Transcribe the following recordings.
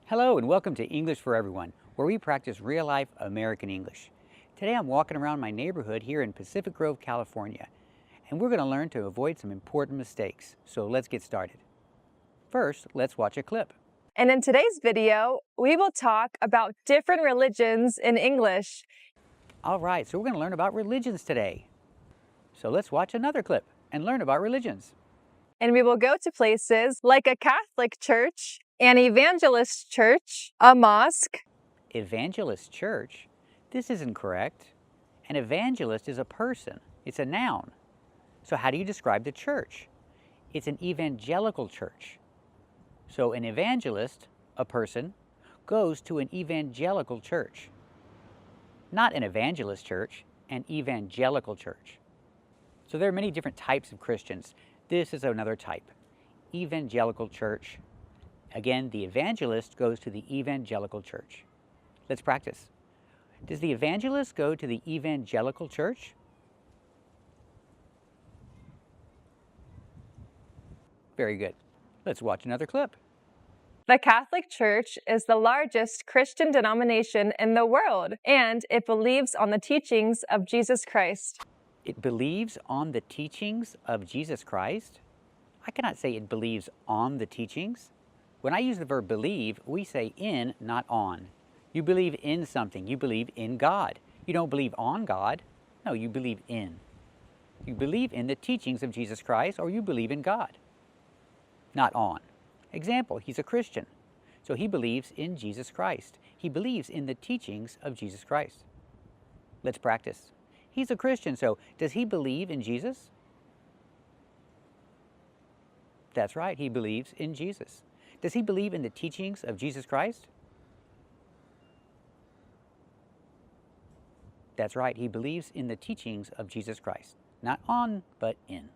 Hello and welcome to English for Everyone, where we practice real-life American English. Today I'm walking around my neighborhood here in Pacific Grove, California, and we're going to learn to avoid some important mistakes. So let's get started. First, let's watch a clip. And in today's video, we will talk about different religions in English. All right, so we're going to learn about religions today. So let's watch another clip and learn about religions. And we will go to places like a Catholic church, an evangelist church, a mosque. Evangelist church? This isn't correct. An evangelist is a person. It's a noun. So how do you describe the church? It's an evangelical church. So an evangelist, a person, goes to an evangelical church. Not an evangelist church, an evangelical church. So there are many different types of Christians. This is another type, evangelical church. Again, the evangelist goes to the evangelical church. Let's practice. Does the evangelist go to the evangelical church? Very good. Let's watch another clip. The Catholic Church is the largest Christian denomination in the world, and it believes on the teachings of Jesus Christ. It believes on the teachings of Jesus Christ? I cannot say it believes on the teachings. When I use the verb believe, we say in, not on. You believe in something. You believe in God. You don't believe on God. No, you believe in. You believe in the teachings of Jesus Christ, or you believe in God, not on. Example, he's a Christian, so he believes in Jesus Christ. He believes in the teachings of Jesus Christ. Let's practice. He's a Christian, so does he believe in Jesus? That's right, he believes in Jesus. Does he believe in the teachings of Jesus Christ? That's right, he believes in the teachings of Jesus Christ. Not on, but in.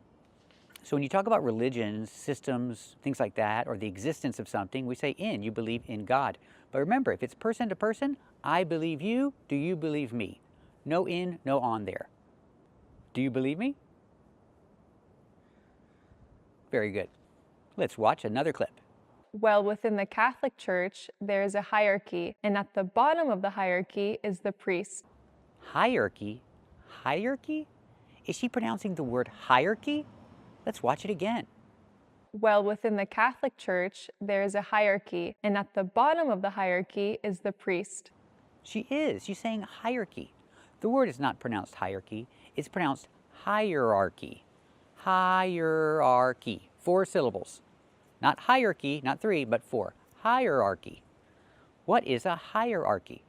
So when you talk about religions, systems, things like that, or the existence of something, we say in, you believe in God. But remember, if it's person to person, I believe you, do you believe me? No in, no on there. Do you believe me? Very good. Let's watch another clip. Well, within the Catholic Church, there is a hierarchy, and at the bottom of the hierarchy is the priest. Hierarchy? Hierarchy? Is she pronouncing the word hierarchy? Let's watch it again. Well, within the Catholic Church, there is a hierarchy, and at the bottom of the hierarchy is the priest. She is. She's saying hierarchy. The word is not pronounced hierarchy. It's pronounced hierarchy. Hierarchy. 4 syllables. Not hierarchy, not 3, but 4. Hierarchy. What is a hierarchy?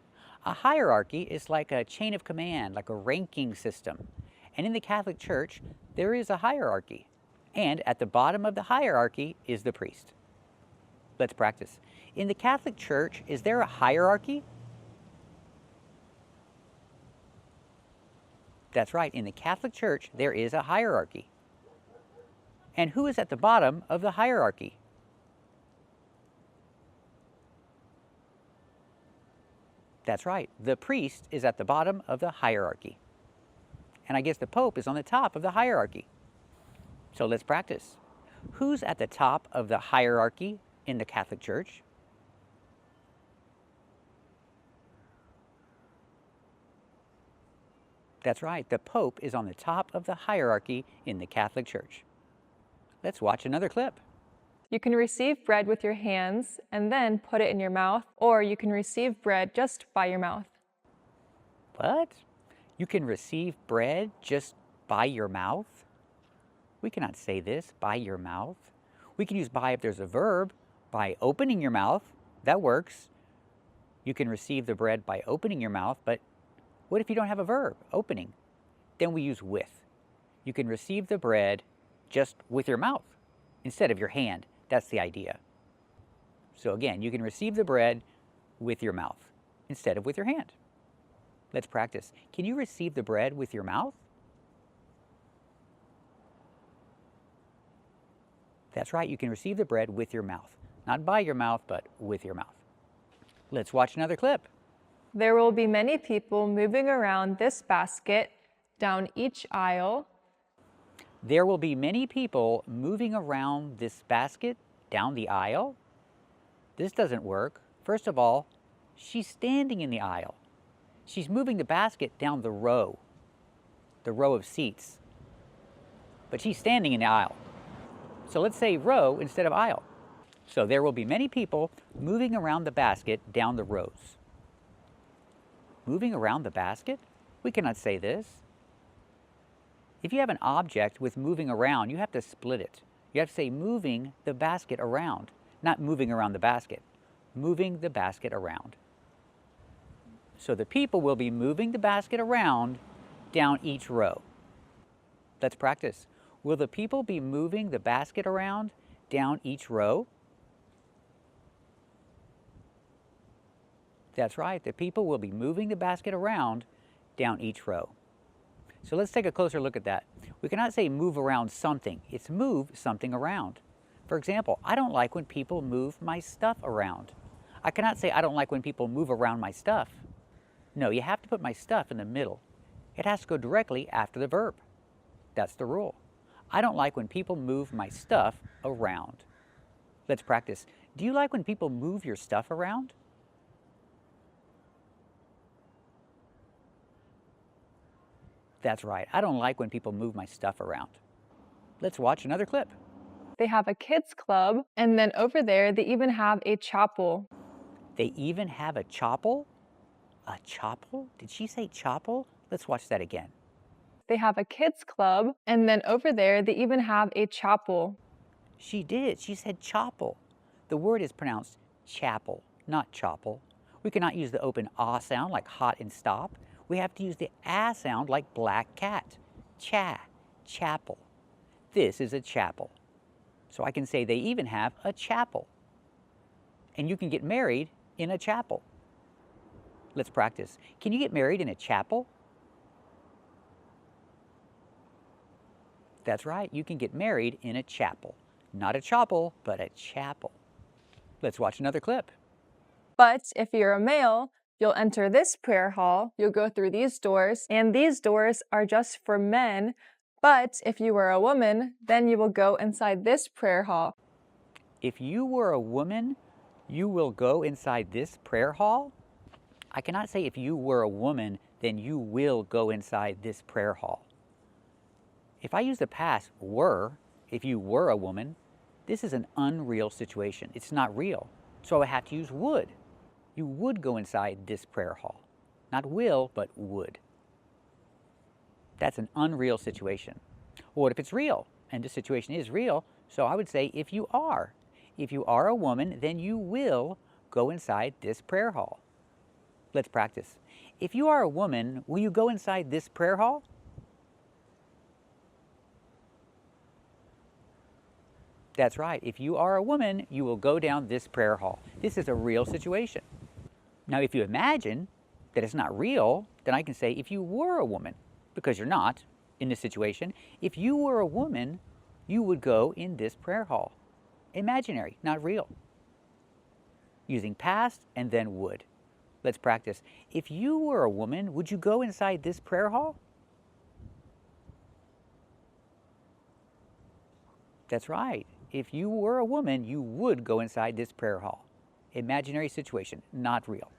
A hierarchy is like a chain of command, like a ranking system. And in the Catholic Church, there is a hierarchy. And at the bottom of the hierarchy is the priest. Let's practice. In the Catholic Church, is there a hierarchy? That's right. In the Catholic Church, there is a hierarchy. And who is at the bottom of the hierarchy? That's right. The priest is at the bottom of the hierarchy. And I guess the Pope is on the top of the hierarchy. So let's practice. Who's at the top of the hierarchy in the Catholic Church? That's right. The Pope is on the top of the hierarchy in the Catholic Church. Let's watch another clip. You can receive bread with your hands and then put it in your mouth, or you can receive bread just by your mouth. What? You can receive bread just by your mouth? We cannot say this, by your mouth. We can use by if there's a verb, by opening your mouth. That works. You can receive the bread by opening your mouth, but what if you don't have a verb, opening? Then we use with. You can receive the bread just with your mouth instead of your hand. That's the idea. So again, you can receive the bread with your mouth instead of with your hand. Let's practice. Can you receive the bread with your mouth? That's right, you can receive the bread with your mouth. Not by your mouth, but with your mouth. Let's watch another clip. There will be many people moving around this basket down each aisle. There will be many people moving around this basket down the aisle. This doesn't work. First of all, she's standing in the aisle. She's moving the basket down the row of seats. But she's standing in the aisle. So let's say row instead of aisle. So there will be many people moving around the basket down the rows. Moving around the basket? We cannot say this. If you have an object with moving around, you have to split it. You have to say moving the basket around, not moving around the basket. Moving the basket around. So the people will be moving the basket around down each row. Let's practice. Will the people be moving the basket around down each row? That's right, the people will be moving the basket around down each row. So let's take a closer look at that. We cannot say move around something. It's move something around. For example, I don't like when people move my stuff around. I cannot say I don't like when people move around my stuff. No, you have to put my stuff in the middle. It has to go directly after the verb. That's the rule. I don't like when people move my stuff around. Let's practice. Do you like when people move your stuff around? That's right. I don't like when people move my stuff around. Let's watch another clip. They have a kids club, and then over there they even have a chapel. They even have a chapel? A chapel? Did she say chapel? Let's watch that again. They have a kids club, and then over there they even have a chapel. She did. She said chapel. The word is pronounced chapel, not chapel. We cannot use the open ah sound like hot and stop. We have to use the ah sound like black cat. Chapel. This is a chapel. So I can say they even have a chapel. And you can get married in a chapel. Let's practice. Can you get married in a chapel? That's right, you can get married in a chapel. Not a chapel, but a chapel. Let's watch another clip. But if you're a male, you'll enter this prayer hall, you'll go through these doors, and these doors are just for men. But if you were a woman, then you will go inside this prayer hall. If you were a woman, you will go inside this prayer hall? I cannot say if you were a woman, then you will go inside this prayer hall. If I use the past were, if you were a woman, this is an unreal situation. It's not real. So I have to use would. You would go inside this prayer hall. Not will, but would. That's an unreal situation. What if it's real? And the situation is real, so I would say if you are. If you are a woman, then you will go inside this prayer hall. Let's practice. If you are a woman, will you go inside this prayer hall? That's right. If you are a woman, you will go down this prayer hall. This is a real situation. Now, if you imagine that it's not real, then I can say if you were a woman, because you're not in this situation, if you were a woman, you would go in this prayer hall. Imaginary, not real. Using past and then would. Let's practice. If you were a woman, would you go inside this prayer hall? That's right. If you were a woman, you would go inside this prayer hall. Imaginary situation, not real.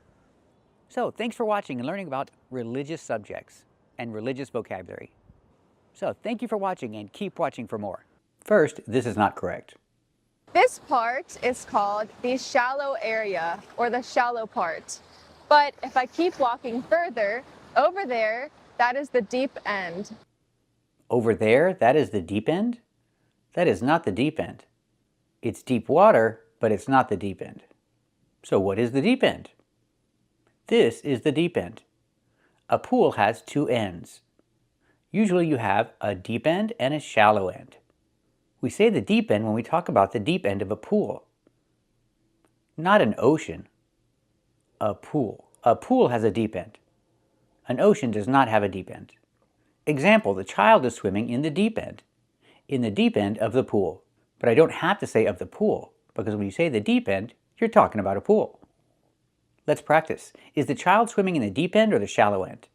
So, thanks for watching and learning about religious subjects and religious vocabulary. So, thank you for watching and keep watching for more. First, this is not correct. This part is called the shallow area, or the shallow part. But if I keep walking further, over there, that is the deep end. Over there, that is the deep end? That is not the deep end. It's deep water, but it's not the deep end. So what is the deep end? This is the deep end. A pool has two ends. Usually you have a deep end and a shallow end. We say the deep end when we talk about the deep end of a pool. Not an ocean. A pool. A pool has a deep end. An ocean does not have a deep end. Example, the child is swimming in the deep end. In the deep end of the pool. But I don't have to say of the pool, because when you say the deep end, you're talking about a pool. Let's practice. Is the child swimming in the deep end or the shallow end?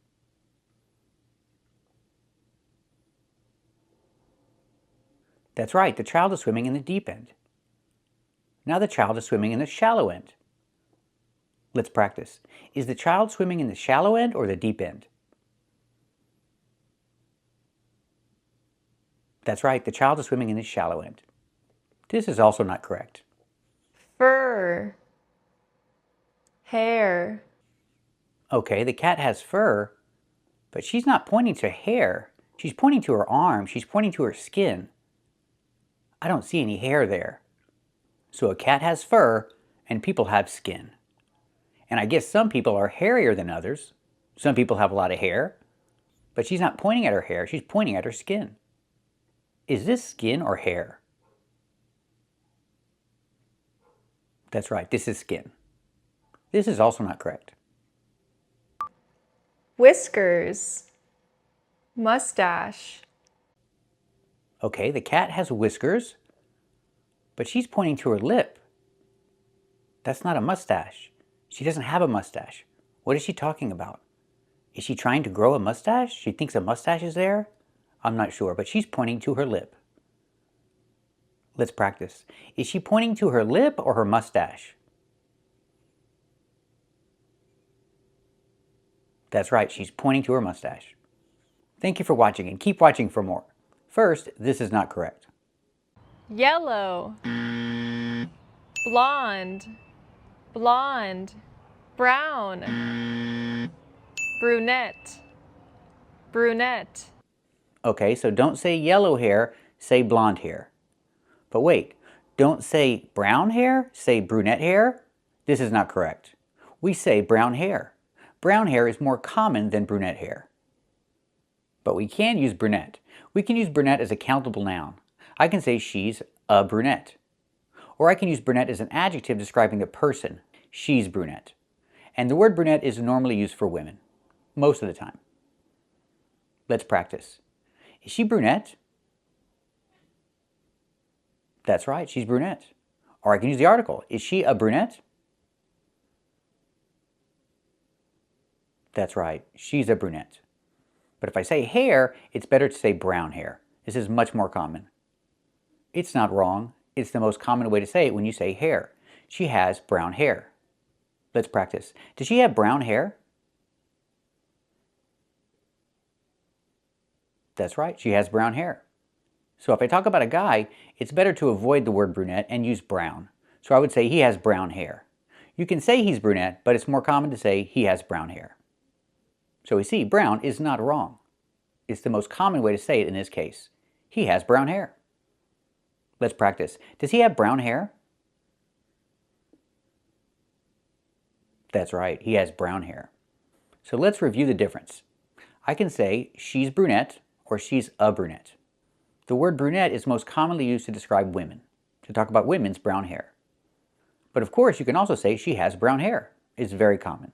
That's right, the child is swimming in the deep end. Now the child is swimming in the shallow end. Let's practice. Is the child swimming in the shallow end or the deep end? That's right, the child is swimming in the shallow end. This is also not correct. Fur. Hair. Okay, the cat has fur, but she's not pointing to hair. She's pointing to her arm. She's pointing to her skin. I don't see any hair there. So a cat has fur, and people have skin. And I guess some people are hairier than others. Some people have a lot of hair, but she's not pointing at her hair. She's pointing at her skin. Is this skin or hair? That's right, this is skin. This is also not correct. Whiskers. Mustache. Okay, the cat has whiskers, but she's pointing to her lip. That's not a mustache. She doesn't have a mustache. What is she talking about? Is she trying to grow a mustache? She thinks a mustache is there? I'm not sure, but she's pointing to her lip. Let's practice. Is she pointing to her lip or her mustache? That's right, she's pointing to her mustache. Thank you for watching and keep watching for more. First, this is not correct. Yellow. Blonde. Blonde. Brown. Brunette. Brunette. Okay, so don't say yellow hair, say blonde hair. But wait, don't say brown hair, say brunette hair? This is not correct. We say brown hair. Brown hair is more common than brunette hair. But we can use brunette. We can use brunette as a countable noun. I can say she's a brunette. Or I can use brunette as an adjective describing the person. She's brunette. And the word brunette is normally used for women, most of the time. Let's practice. Is she brunette? That's right, she's brunette. Or I can use the article. Is she a brunette? That's right, she's a brunette. But if I say hair, it's better to say brown hair. This is much more common. It's not wrong. It's the most common way to say it when you say hair. She has brown hair. Let's practice. Does she have brown hair? That's right, she has brown hair. So if I talk about a guy, it's better to avoid the word brunette and use brown. So I would say he has brown hair. You can say he's brunette, but it's more common to say he has brown hair. So we see brown is not wrong. It's the most common way to say it in this case. He has brown hair. Let's practice. Does he have brown hair? That's right, he has brown hair. So let's review the difference. I can say she's brunette or she's a brunette. The word brunette is most commonly used to describe women, to talk about women's brown hair. But of course, you can also say she has brown hair. It's very common.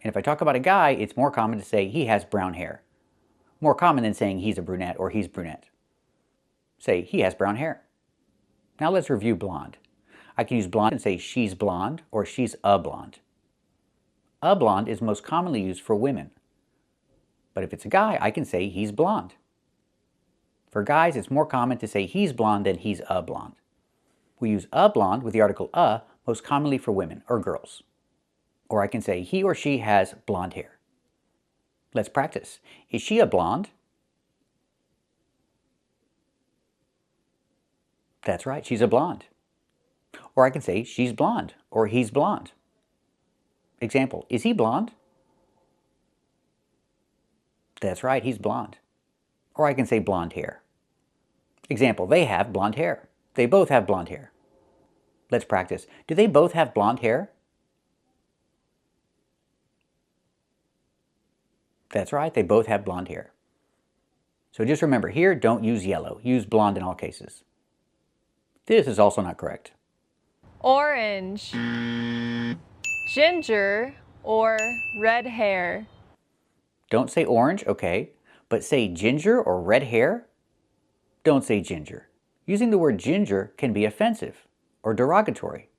And if I talk about a guy, it's more common to say he has brown hair. More common than saying he's a brunette or he's brunette. Say he has brown hair. Now let's review blonde. I can use blonde and say she's blonde or she's a blonde. A blonde is most commonly used for women. But if it's a guy, I can say he's blonde. For guys, it's more common to say he's blonde than he's a blonde. We use a blonde with the article a most commonly for women or girls. Or I can say he or she has blonde hair. Let's practice. Is she a blonde? That's right, she's a blonde. Or I can say she's blonde or he's blonde. Example, is he blonde? That's right, he's blonde. Or I can say blonde hair. Example, they have blonde hair. They both have blonde hair. Let's practice. Do they both have blonde hair? That's right, they both have blonde hair. So just remember, here, don't use yellow. Use blonde in all cases. This is also not correct. Orange. Ginger or red hair. Don't say orange, okay, but say ginger or red hair? Don't say ginger. Using the word ginger can be offensive or derogatory.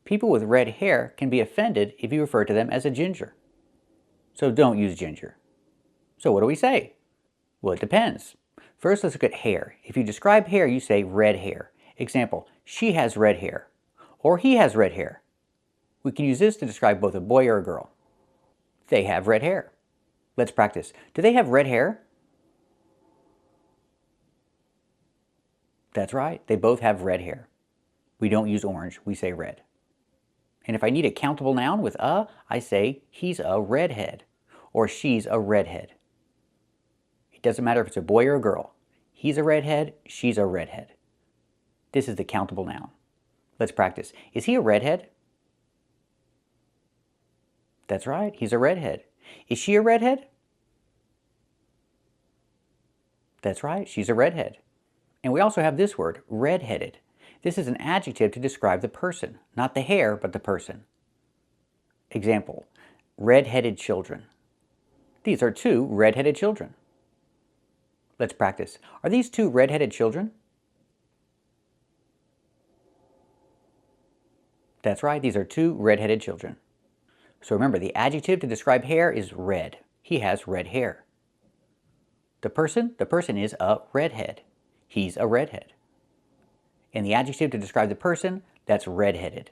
People with red hair can be offended if you refer to them as a ginger. So don't use ginger. So what do we say? Well, it depends. First, let's look at hair. If you describe hair, you say red hair. Example, she has red hair, or he has red hair. We can use this to describe both a boy or a girl. They have red hair. Let's practice. Do they have red hair? That's right. They both have red hair. We don't use orange. We say red. And if I need a countable noun with a, I say he's a redhead or she's a redhead. It doesn't matter if it's a boy or a girl. He's a redhead, she's a redhead. This is the countable noun. Let's practice. Is he a redhead? That's right, he's a redhead. Is she a redhead? That's right, she's a redhead. And we also have this word, redheaded. This is an adjective to describe the person, not the hair, but the person. Example, redheaded children. These are two redheaded children. Let's practice. Are these two redheaded children? That's right, these are two redheaded children. So remember, the adjective to describe hair is red. He has red hair. The person is a redhead. He's a redhead. And the adjective to describe the person, that's redheaded.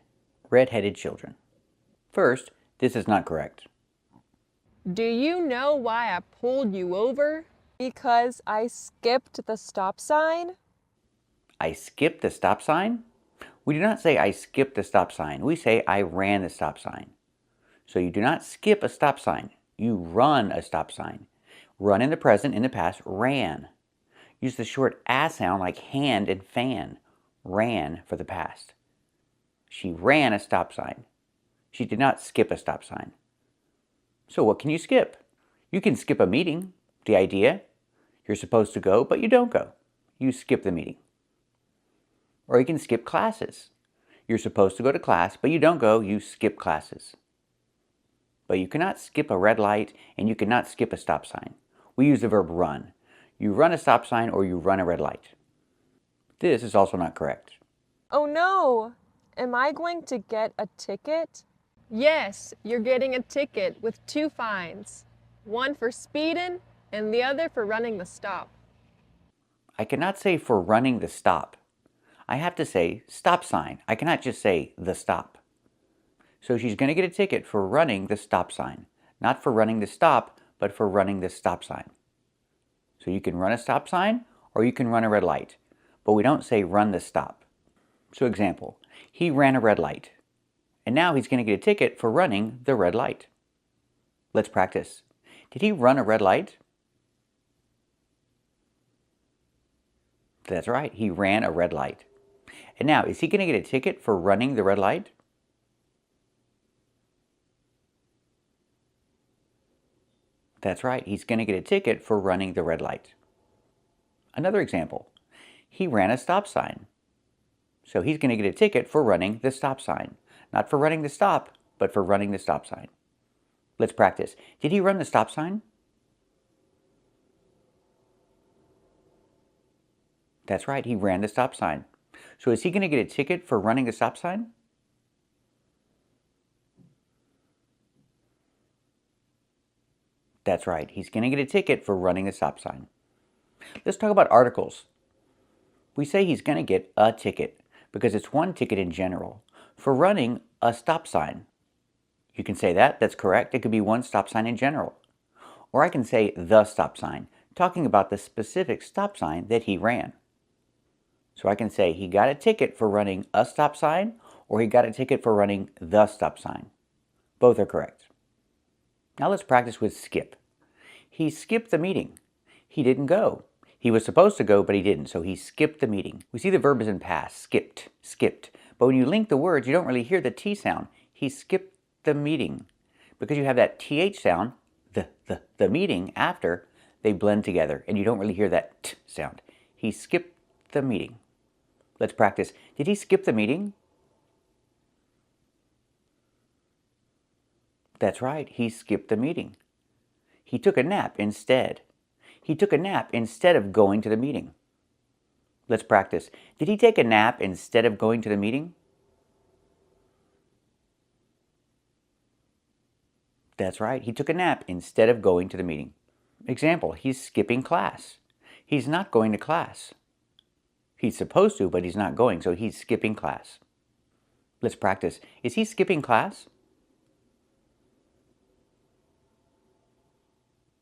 Redheaded children. First, this is not correct. Do you know why I pulled you over? Because I skipped the stop sign? I skipped the stop sign? We do not say I skipped the stop sign. We say I ran the stop sign. So you do not skip a stop sign. You run a stop sign. Run in the present, in the past, ran. Use the short a sound like hand and fan. Ran for the past. She ran a stop sign. She did not skip a stop sign. So what can you skip? You can skip a meeting. The idea? You're supposed to go, but you don't go. You skip the meeting. Or you can skip classes. You're supposed to go to class, but you don't go. You skip classes. But you cannot skip a red light, and you cannot skip a stop sign. We use the verb run. You run a stop sign or you run a red light. This is also not correct. Oh no! Am I going to get a ticket? Yes, you're getting a ticket with 2 fines. One for speeding and the other for running the stop. I cannot say for running the stop. I have to say stop sign. I cannot just say the stop. So she's going to get a ticket for running the stop sign. Not for running the stop, but for running the stop sign. So you can run a stop sign or you can run a red light. But we don't say run the stop. So example, he ran a red light. And now he's going to get a ticket for running the red light. Let's practice. Did he run a red light? That's right, he ran a red light. And now, is he going to get a ticket for running the red light? That's right, he's going to get a ticket for running the red light. Another example, he ran a stop sign. So he's going to get a ticket for running the stop sign. Not for running the stop, but for running the stop sign. Let's practice. Did he run the stop sign? That's right, he ran the stop sign. So is he going to get a ticket for running the stop sign? That's right, he's going to get a ticket for running the stop sign. Let's talk about articles. We say he's going to get a ticket because it's one ticket in general for running a stop sign. You can say that, that's correct. It could be one stop sign in general. Or I can say the stop sign, talking about the specific stop sign that he ran. So I can say he got a ticket for running a stop sign or he got a ticket for running the stop sign. Both are correct. Now let's practice with skip. He skipped the meeting. He didn't go. He was supposed to go, but he didn't, so he skipped the meeting. We see the verb is in past, skipped, skipped. But when you link the words, you don't really hear the T sound. He skipped the meeting. Because you have that TH sound, the meeting, after, they blend together, and you don't really hear that T sound. He skipped the meeting. Let's practice. Did he skip the meeting? That's right, he skipped the meeting. He took a nap instead. He took a nap instead of going to the meeting. Let's practice. Did he take a nap instead of going to the meeting? That's right, he took a nap instead of going to the meeting. Example, he's skipping class. He's not going to class. He's supposed to, but he's not going, so he's skipping class. Let's practice. Is he skipping class?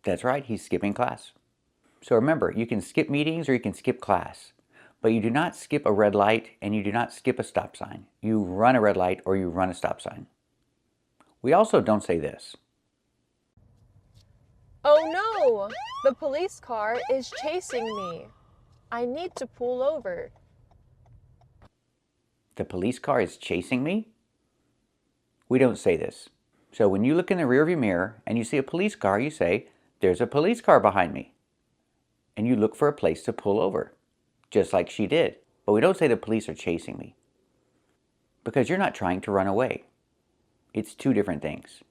That's right, he's skipping class. So remember, you can skip meetings or you can skip class, but you do not skip a red light and you do not skip a stop sign. You run a red light or you run a stop sign. We also don't say this. Oh no! The police car is chasing me. I need to pull over. The police car is chasing me? We don't say this. So when you look in the rearview mirror and you see a police car, you say, "There's a police car behind me." And you look for a place to pull over, just like she did. But we don't say the police are chasing me, because you're not trying to run away. It's two different things.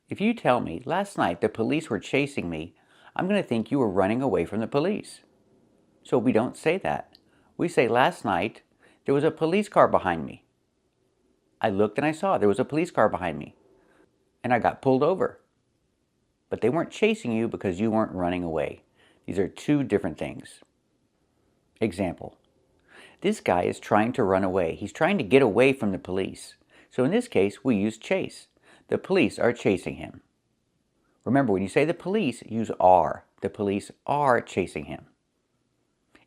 If you tell me, "Last night the police were chasing me," I'm going to think you were running away from the police. So we don't say that. We say, "Last night there was a police car behind me. I looked and I saw there was a police car behind me, and I got pulled over." But they weren't chasing you because you weren't running away. These are two different things. Example. This guy is trying to run away. He's trying to get away from the police. So in this case, we use chase. The police are chasing him. Remember, when you say the police, use are. The police are chasing him.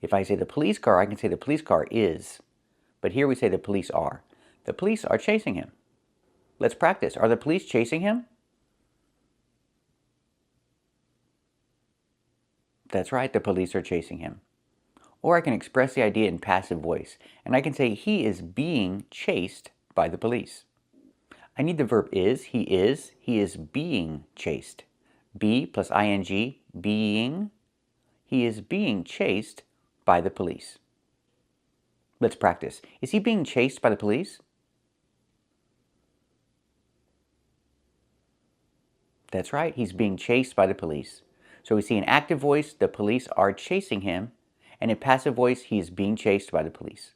If I say the police car, I can say the police car is. But here we say the police are. The police are chasing him. Let's practice. Are the police chasing him? That's right, the police are chasing him. Or I can express the idea in passive voice, and I can say he is being chased by the police. I need the verb is. He is being chased. Be plus ing, being. He is being chased by the police. Let's practice. Is he being chased by the police? That's right, he's being chased by the police. So we see in active voice, the police are chasing him, and in passive voice, he is being chased by the police.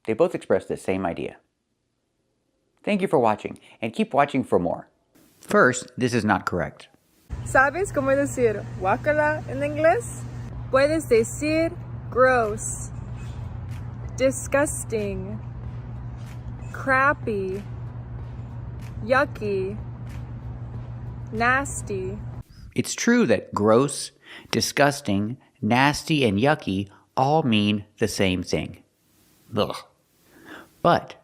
They both express the same idea. Thank you for watching, and keep watching for more. First, this is not correct. ¿Sabes cómo decir guácala en inglés? Puedes decir gross, disgusting, crappy, yucky, nasty. It's true that gross, disgusting, nasty, and yucky all mean the same thing. Ugh. But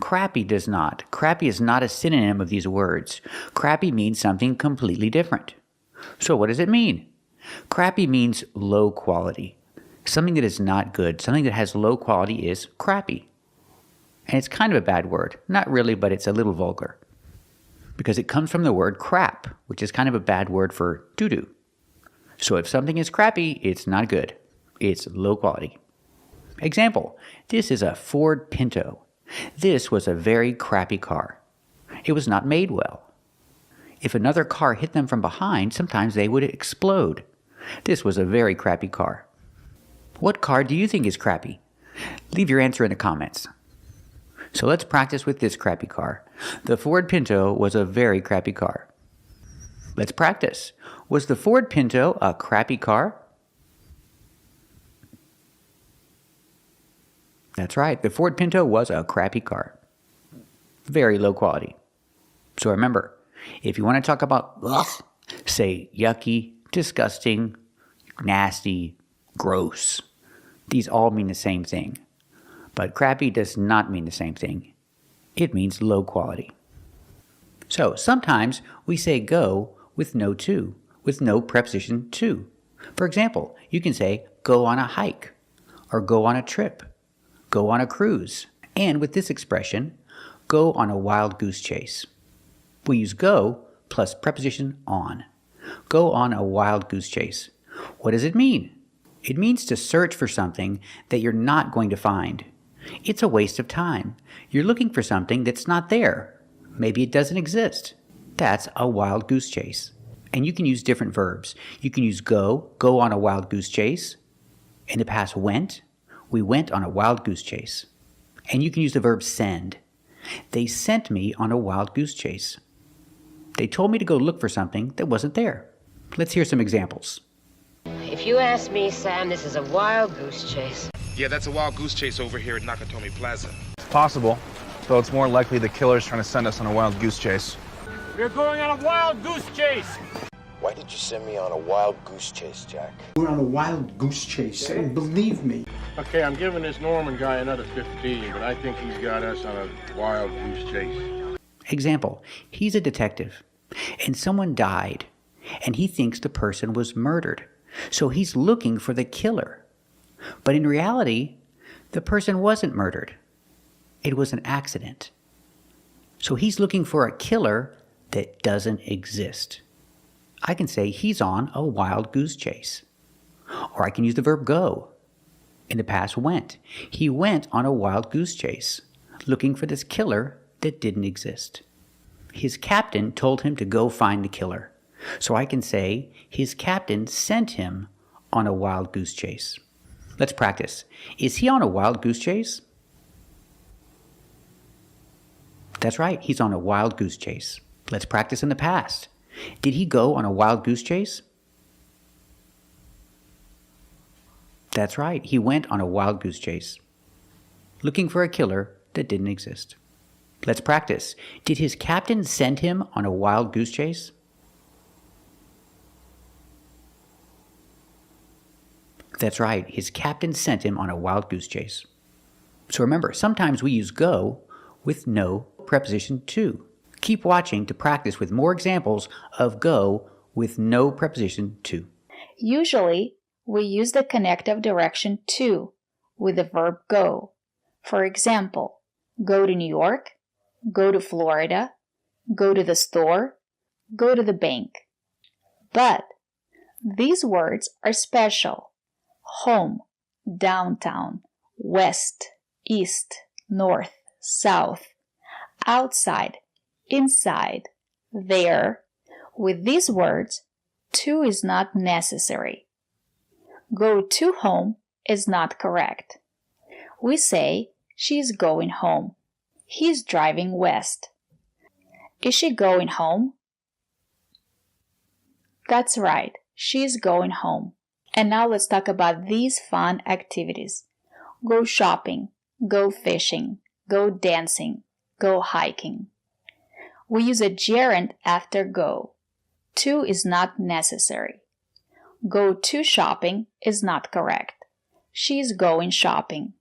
crappy does not. Crappy is not a synonym of these words. Crappy means something completely different. So what does it mean? Crappy means low quality. Something that is not good, something that has low quality is crappy. And it's kind of a bad word. Not really, but it's a little vulgar. Because it comes from the word crap, which is kind of a bad word for doo-doo. So if something is crappy, it's not good. It's low quality. Example, this is a Ford Pinto. This was a very crappy car. It was not made well. If another car hit them from behind, sometimes they would explode. This was a very crappy car. What car do you think is crappy? Leave your answer in the comments. So let's practice with this crappy car. The Ford Pinto was a very crappy car. Let's practice. Was the Ford Pinto a crappy car? That's right, the Ford Pinto was a crappy car. Very low quality. So remember, if you want to talk about say yucky, disgusting, nasty, gross. These all mean the same thing. But crappy does not mean the same thing. It means low quality. So sometimes we say go with no to, with no preposition to. For example, you can say go on a hike, or go on a trip, go on a cruise. And with this expression, go on a wild goose chase. We use go plus preposition on. Go on a wild goose chase. What does it mean? It means to search for something that you're not going to find. It's a waste of time. You're looking for something that's not there. Maybe it doesn't exist. That's a wild goose chase. And you can use different verbs. You can use go on a wild goose chase. In the past, went. We went on a wild goose chase. And you can use the verb send. They sent me on a wild goose chase. They told me to go look for something that wasn't there. Let's hear some examples. If you ask me, Sam, this is a wild goose chase. Yeah, that's a wild goose chase over here at Nakatomi Plaza. It's possible. So it's more likely the killer's trying to send us on a wild goose chase. We're going on a wild goose chase! Why did you send me on a wild goose chase, Jack? We're on a wild goose chase, and believe me. Okay, I'm giving this Norman guy another 15, but I think he's got us on a wild goose chase. Example, he's a detective, and someone died, and he thinks the person was murdered. So he's looking for the killer. But in reality, the person wasn't murdered. It was an accident. So he's looking for a killer that doesn't exist. I can say he's on a wild goose chase. Or I can use the verb go. In the past, went. He went on a wild goose chase, looking for this killer that didn't exist. His captain told him to go find the killer. So I can say his captain sent him on a wild goose chase. Let's practice. Is he on a wild goose chase? That's right, he's on a wild goose chase. Let's practice in the past. Did he go on a wild goose chase? That's right, he went on a wild goose chase, looking for a killer that didn't exist. Let's practice. Did his captain send him on a wild goose chase? That's right, his captain sent him on a wild goose chase. So remember, sometimes we use go with no preposition to. Keep watching to practice with more examples of go with no preposition to. Usually, we use the connective direction to with the verb go. For example, go to New York, go to Florida, go to the store, go to the bank. But these words are special. Home, downtown, west, east, north, south, outside, inside, there. With these words, to is not necessary. Go to home is not correct. We say, she's going home. He's driving west. Is she going home? That's right, she's going home. And now let's talk about these fun activities. Go shopping, go fishing, go dancing, go hiking. We use a gerund after go. To is not necessary. Go to shopping is not correct. She's going shopping.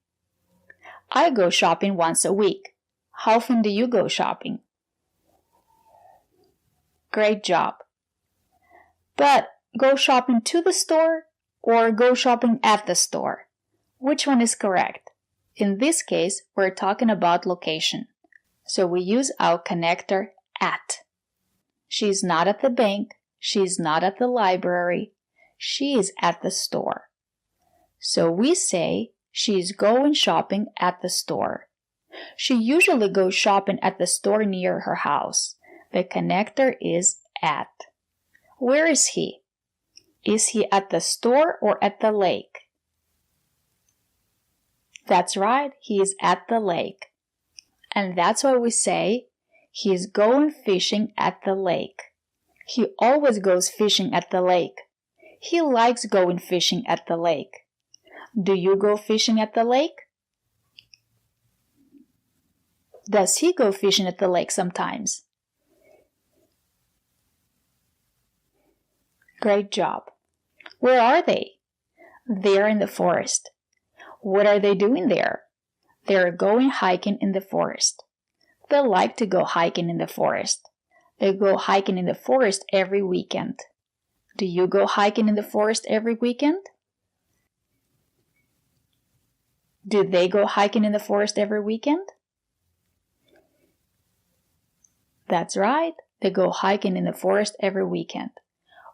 I go shopping once a week. How often do you go shopping? Great job. But go shopping to the store or go shopping at the store? Which one is correct? In this case, we're talking about location. So we use our connector at. She's not at the bank. She's not at the library. She is at the store. So we say she's going shopping at the store. She usually goes shopping at the store near her house. The connector is at. Where is he? Is he at the store or at the lake? That's right, he is at the lake. And that's why we say he is going fishing at the lake. He always goes fishing at the lake. He likes going fishing at the lake. Do you go fishing at the lake? Does he go fishing at the lake sometimes? Great job. Where are they? They're in the forest. What are they doing there? They're going hiking in the forest. They like to go hiking in the forest. They go hiking in the forest every weekend. Do you go hiking in the forest every weekend? Do they go hiking in the forest every weekend? That's right. They go hiking in the forest every weekend.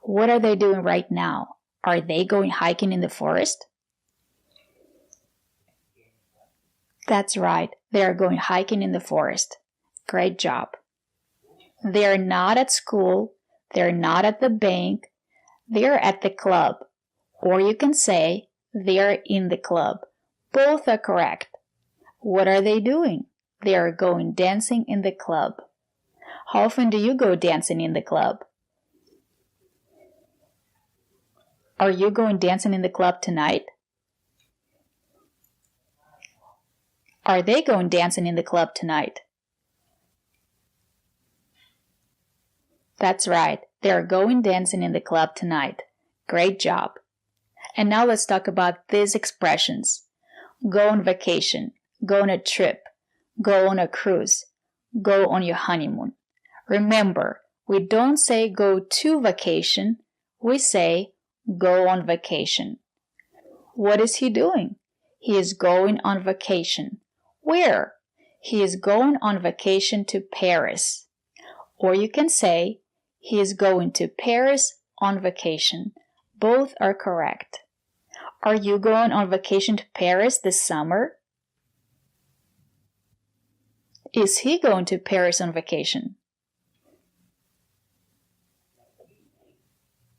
What are they doing right now? Are they going hiking in the forest? That's right. They are going hiking in the forest. Great job. They are not at school. They're not at the bank. They're at the club. Or you can say they're in the club. Both are correct. What are they doing? They are going dancing in the club. How often do you go dancing in the club? Are you going dancing in the club tonight? Are they going dancing in the club tonight? That's right. They're going dancing in the club tonight. Great job. And now let's talk about these expressions. Go on vacation, go on a trip, go on a cruise, go on your honeymoon. Remember, we don't say go to vacation, we say go on vacation. What is he doing? He is going on vacation. Where? He is going on vacation to Paris. Or you can say he is going to Paris on vacation. Both are correct. Are you going on vacation to Paris this summer? Is he going to Paris on vacation?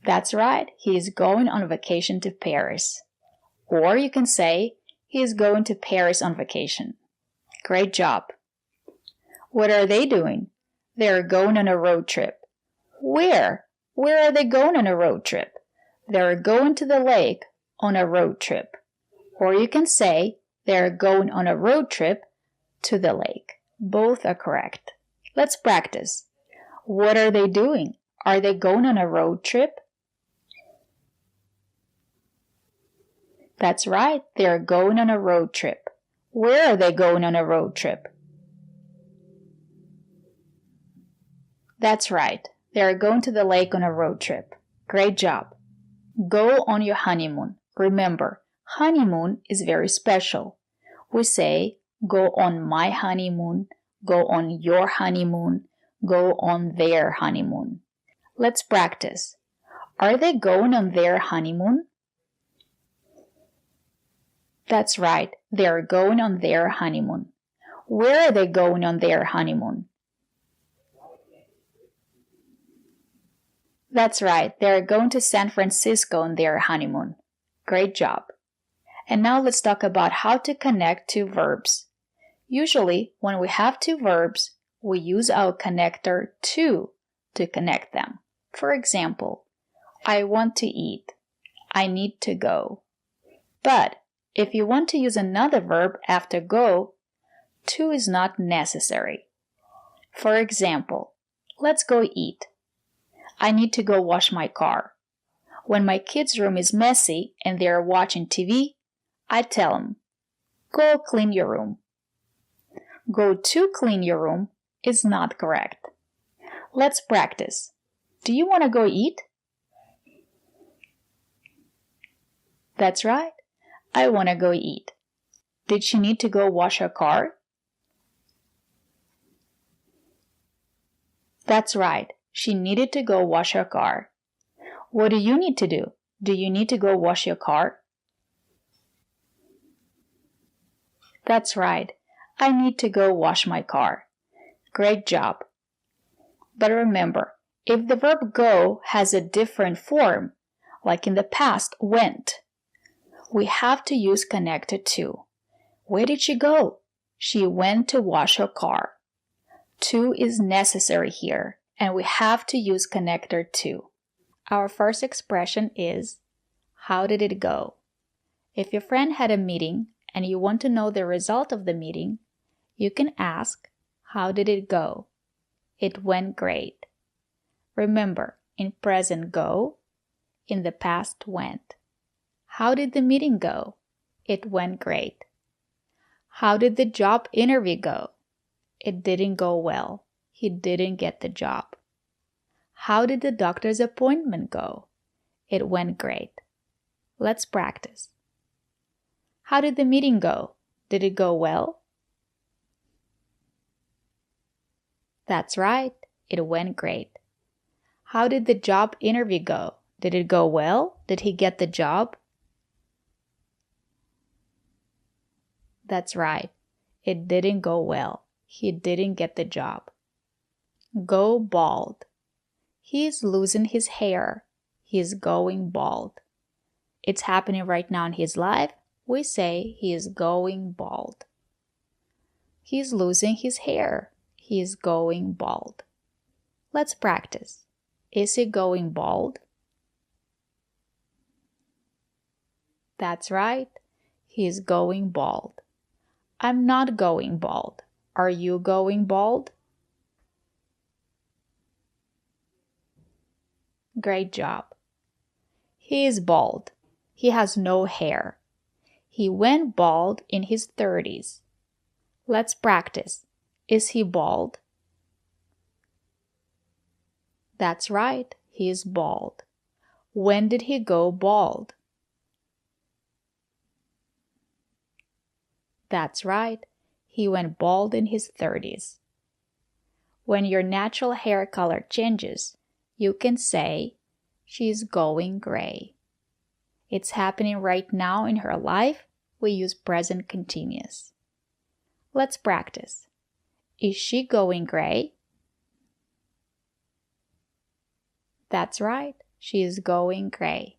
That's right, he is going on vacation to Paris. Or you can say he is going to Paris on vacation. Great job. What are they doing? They are going on a road trip. Where? Where are they going on a road trip? They are going to the lake on a road trip. Or you can say they are going on a road trip to the lake. Both are correct. Let's practice. What are they doing? Are they going on a road trip? That's right, they are going on a road trip. Where are they going on a road trip? That's right, they are going to the lake on a road trip. Great job. Go on your honeymoon. Remember, honeymoon is very special. We say, go on my honeymoon, go on your honeymoon, go on their honeymoon. Let's practice. Are they going on their honeymoon? That's right, they are going on their honeymoon. Where are they going on their honeymoon? That's right, they are going to San Francisco on their honeymoon. Great job. And now let's talk about how to connect two verbs. Usually, when we have two verbs, we use our connector to connect them. For example, I want to eat. I need to go. But if you want to use another verb after go, to is not necessary. For example, let's go eat. I need to go wash my car. When my kids' room is messy and they are watching TV, I tell them, go clean your room. Go to clean your room is not correct. Let's practice. Do you want to go eat? That's right. I want to go eat. Did she need to go wash her car? That's right. She needed to go wash her car. What do you need to do? Do you need to go wash your car? That's right. I need to go wash my car. Great job. But remember, if the verb go has a different form, like in the past, went, we have to use connector to. Where did she go? She went to wash her car. To is necessary here, and we have to use connector to. Our first expression is, how did it go? If your friend had a meeting and you want to know the result of the meeting, you can ask, how did it go? It went great. Remember, in present go, in the past went. How did the meeting go? It went great. How did the job interview go? It didn't go well. He didn't get the job. How did the doctor's appointment go? It went great. Let's practice. How did the meeting go? Did it go well? That's right. It went great. How did the job interview go? Did it go well? Did he get the job? That's right. It didn't go well. He didn't get the job. Go bald. He is losing his hair. He is going bald. It's happening right now in his life. We say he is going bald. He is losing his hair. He is going bald. Let's practice. Is he going bald? That's right. He is going bald. I'm not going bald. Are you going bald? Great job. He is bald. He has no hair. He went bald in his 30s. Let's practice. Is he bald? That's right. He is bald. When did he go bald? That's right. He went bald in his 30s. When your natural hair color changes, you can say, she's going gray. It's happening right now in her life. We use present continuous. Let's practice. Is she going gray? That's right. She is going gray.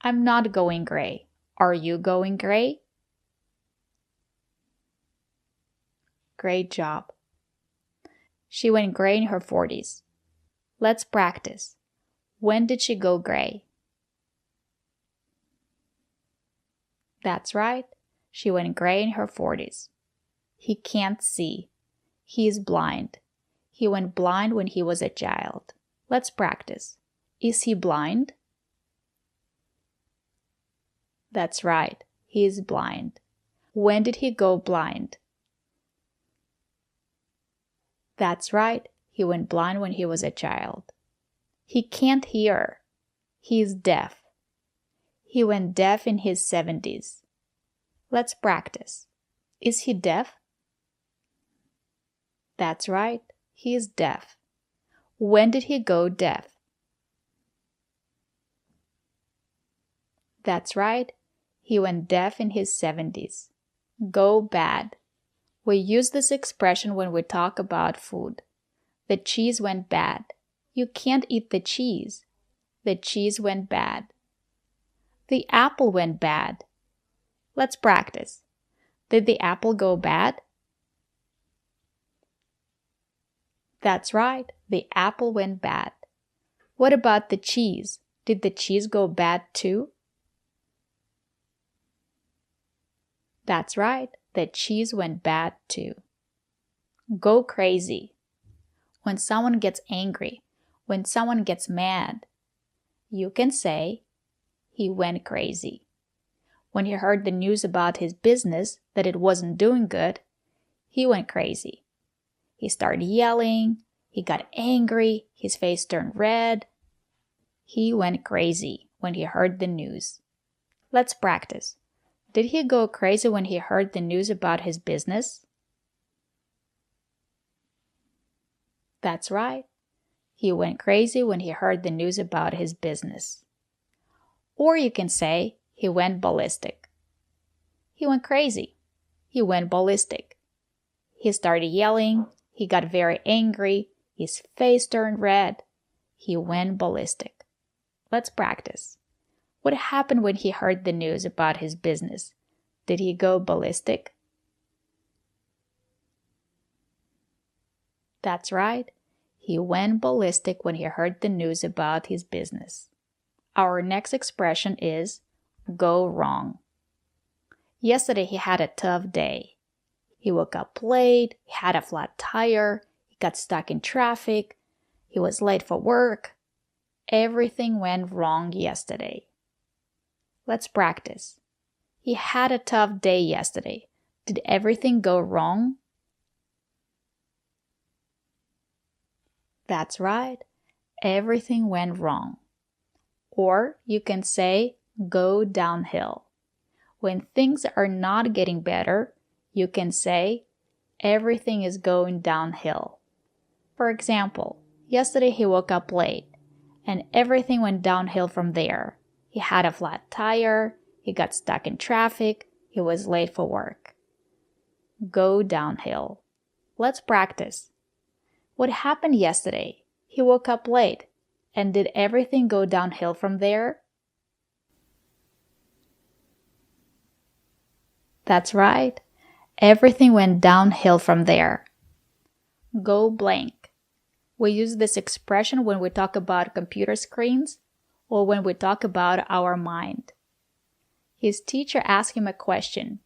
I'm not going gray. Are you going gray? Great job. She went gray in her 40s. Let's practice. When did she go gray? That's right. She went gray in her 40s. He can't see. He is blind. He went blind when he was a child. Let's practice. Is he blind? That's right. He is blind. When did he go blind? That's right. He went blind when he was a child. He can't hear. He is deaf. He went deaf in his 70s. Let's practice. Is he deaf? That's right. He is deaf. When did he go deaf? That's right. He went deaf in his 70s. Go bad. We use this expression when we talk about food. The cheese went bad. You can't eat the cheese. The cheese went bad. The apple went bad. Let's practice. Did the apple go bad? That's right. The apple went bad. What about the cheese? Did the cheese go bad too? That's right. The cheese went bad too. Go crazy. When someone gets angry, when someone gets mad, you can say, he went crazy. When he heard the news about his business that it wasn't doing good, he went crazy. He started yelling, he got angry, his face turned red. He went crazy when he heard the news. Let's practice. Did he go crazy when he heard the news about his business? That's right. He went crazy when he heard the news about his business. Or you can say, he went ballistic. He went crazy. He went ballistic. He started yelling. He got very angry. His face turned red. He went ballistic. Let's practice. What happened when he heard the news about his business? Did he go ballistic? That's right. He went ballistic when he heard the news about his business. Our next expression is go wrong. Yesterday he had a tough day. He woke up late, he had a flat tire, he got stuck in traffic, he was late for work. Everything went wrong yesterday. Let's practice. He had a tough day yesterday. Did everything go wrong? That's right. Everything went wrong. Or you can say, go downhill. When things are not getting better, you can say, everything is going downhill. For example, yesterday he woke up late, and everything went downhill from there. He had a flat tire, he got stuck in traffic, he was late for work. Go downhill. Let's practice. What happened yesterday? He woke up late, and did everything go downhill from there? That's right. Everything went downhill from there. Go blank. We use this expression when we talk about computer screens or when we talk about our mind. His teacher asked him a question,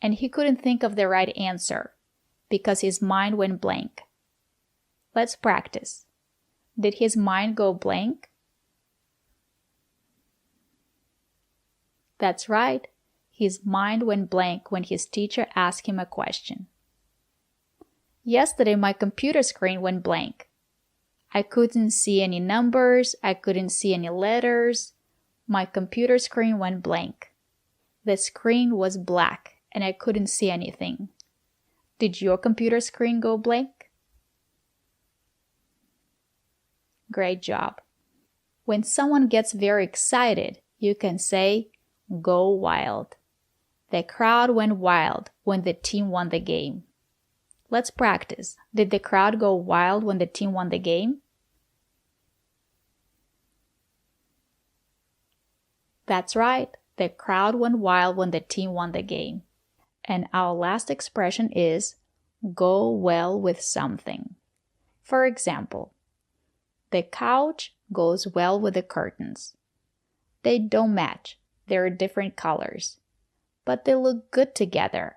and he couldn't think of the right answer because his mind went blank. Let's practice. Did his mind go blank? That's right. His mind went blank when his teacher asked him a question. Yesterday, my computer screen went blank. I couldn't see any numbers. I couldn't see any letters. My computer screen went blank. The screen was black and I couldn't see anything. Did your computer screen go blank? Great job. When someone gets very excited, you can say, "Go wild." The crowd went wild when the team won the game. Let's practice. Did the crowd go wild when the team won the game? That's right. The crowd went wild when the team won the game. And our last expression is go well with something. For example, the couch goes well with the curtains. They don't match. They're different colors, but they look good together.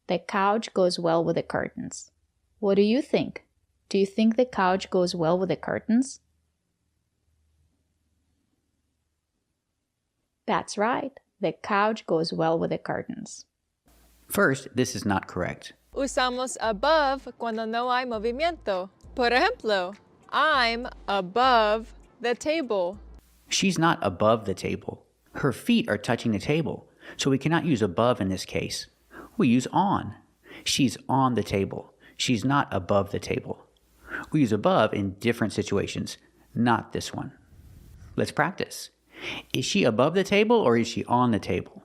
The couch goes well with the curtains. What do you think? Do you think the couch goes well with the curtains? That's right. The couch goes well with the curtains. First, this is not correct. Usamos above cuando no hay movimiento. Por ejemplo, I'm above the table. She's not above the table. Her feet are touching the table, so we cannot use above in this case. We use on. She's on the table. She's not above the table. We use above in different situations, not this one. Let's practice. Is she above the table or is she on the table?